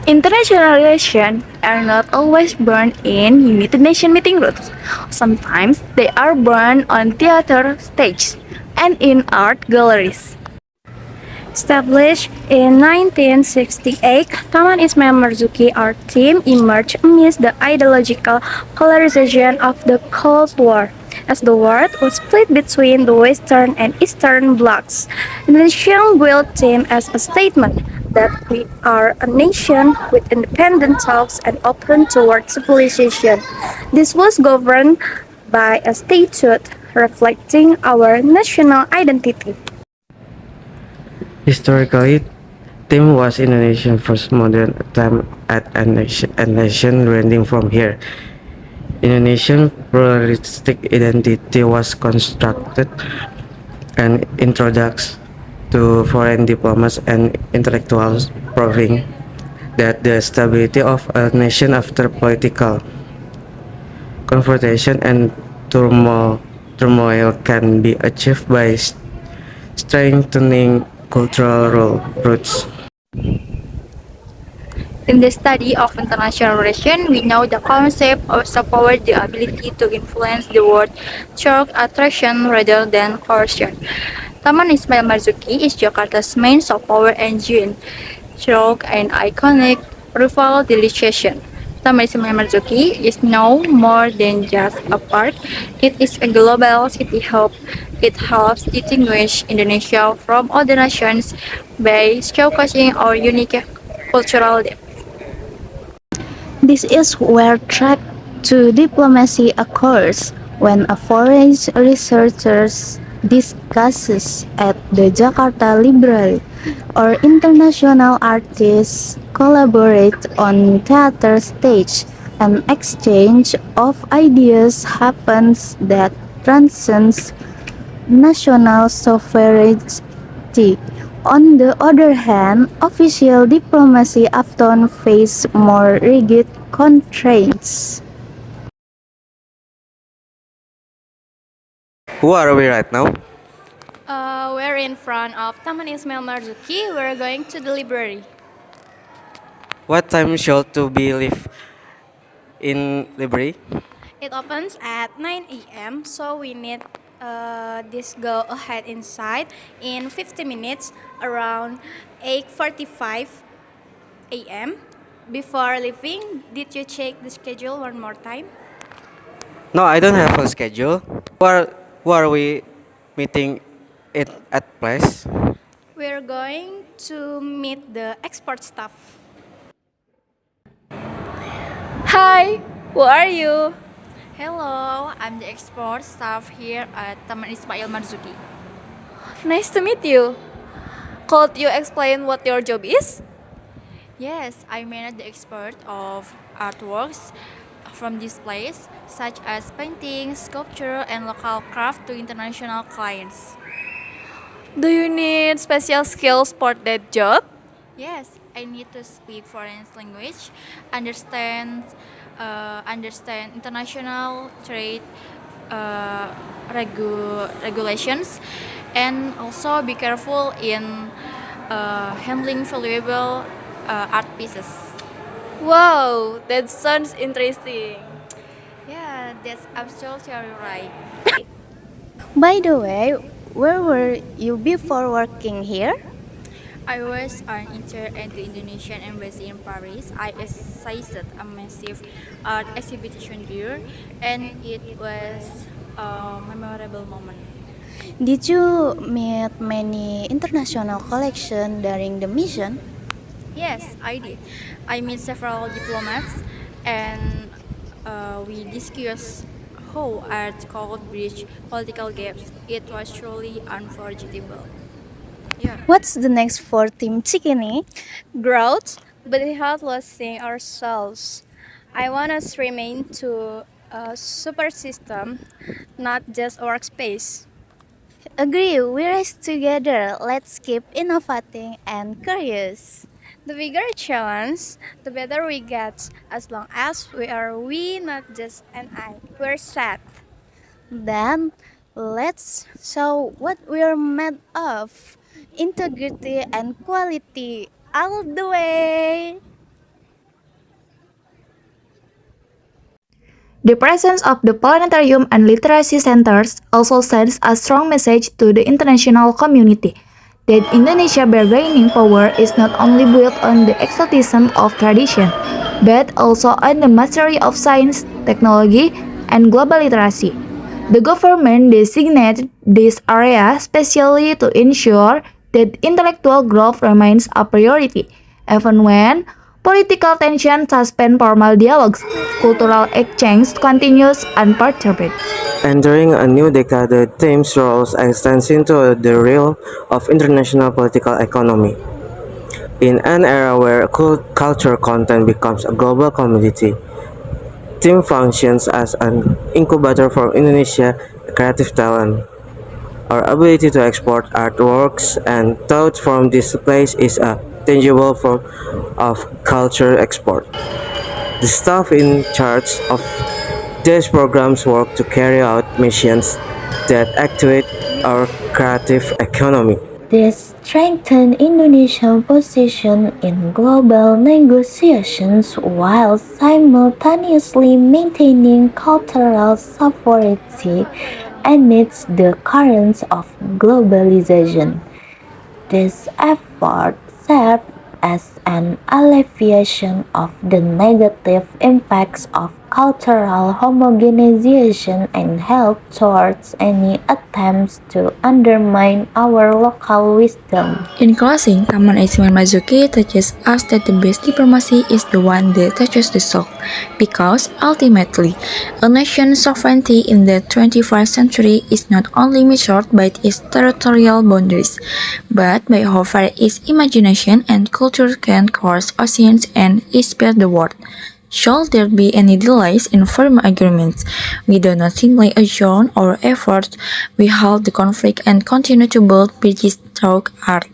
International relations are not always born in United Nations meeting rooms. Sometimes they are born on theater stages and in art galleries. Established in 1968, Taman Ismail Marzuki art team emerged amidst the ideological polarization of the Cold War. As the world was split between the Western and Eastern blocs, the nation built team as a statement that we are a nation with independent thoughts and open toward civilization. This was governed by a statute reflecting our national identity. Historically, Tim was Indonesia's first modern attempt at a nation rending from here. Indonesian pluralistic identity was constructed and introduced to foreign diplomats and intellectuals, proving that the stability of a nation after political confrontation and turmoil can be achieved by strengthening cultural roots. In the study of international relations, we know the concept of soft power, the ability to influence the world through attraction rather than coercion. Taman Ismail Marzuki is Jakarta's main soft power engine through an iconic revitalization. Taman Ismail Marzuki is now more than just a park. It is a global city hub. It helps distinguish Indonesia from other nations by showcasing our unique cultural depth. This is where track to diplomacy occurs when a foreign researcher discusses at the Jakarta Library or international artists collaborate on theater stage. An exchange of ideas happens that transcends national sovereignty. On the other hand, official diplomacy often face more rigid constraints. Who are we right now? We're in front of Taman Ismail Marzuki. We're going to the library. What time should to be live in library? It opens at 9 a.m., so we need this go ahead inside in 50 minutes around 8:45 a.m. Before leaving, did you check the schedule one more time? No, I don't have a schedule. Who are we meeting it at place? We're going to meet the expert staff. Hi, who are you? Hello, I'm the export staff here at Taman Ismail Marzuki. Nice to meet you. Could you explain what your job is? Yes, I manage the export of artworks from this place, such as painting, sculpture, and local craft to international clients. Do you need special skills for that job? Yes, I need to speak foreign language, understand international trade regulations, and also be careful in handling valuable art pieces. Wow, that sounds interesting. Yeah, that's absolutely right. By the way, where were you before working here? I was an intern at the Indonesian Embassy in Paris. I assisted a massive art exhibition there, and it was a memorable moment. Did you meet many international collections during the mission? Yes, I did. I met several diplomats, and we discussed how art could bridge political gaps. It was truly unforgettable. Yeah. What's the next for Team Chikini? Growth, but without losing ourselves. I want us to remain to a super system, not just workspace. Agree, we rise together. Let's keep innovating and curious. The bigger challenge, the better we get, as long as we are we, not just an I. We're set. Then let's show what we're made of. Integrity and quality all the way. The presence of the planetarium and literacy centers also sends a strong message to the international community that Indonesia bargaining power is not only built on the exotism of tradition, but also on the mastery of science, technology, and global literacy. The government designated this area specially to ensure that intellectual growth remains a priority, even when political tension suspend formal dialogues, cultural exchange continues unperturbed. Entering a new decade, the theme's roles extends into the realm of international political economy. In an era where culture content becomes a global commodity, Team functions as an incubator for Indonesia creative talent. Our ability to export artworks and thought from this place is a tangible form of culture export. The staff in charge of these programs work to carry out missions that activate our creative economy. This strengthened Indonesia's position in global negotiations while simultaneously maintaining cultural sovereignty amidst the currents of globalization. This effort served as an alleviation of the negative impacts of cultural homogenization and helped towards any attempts to undermine our local wisdom. In closing, Taman Ismail Marzuki teaches us that the best diplomacy is the one that touches the soul, because ultimately, a nation's sovereignty in the 21st century is not only measured by its territorial boundaries, but by how far its imagination and culture can cross oceans and inspire the world. Should there be any delays in firm agreements, we do not simply adjourn our efforts, we halt the conflict and continue to build bridges through art.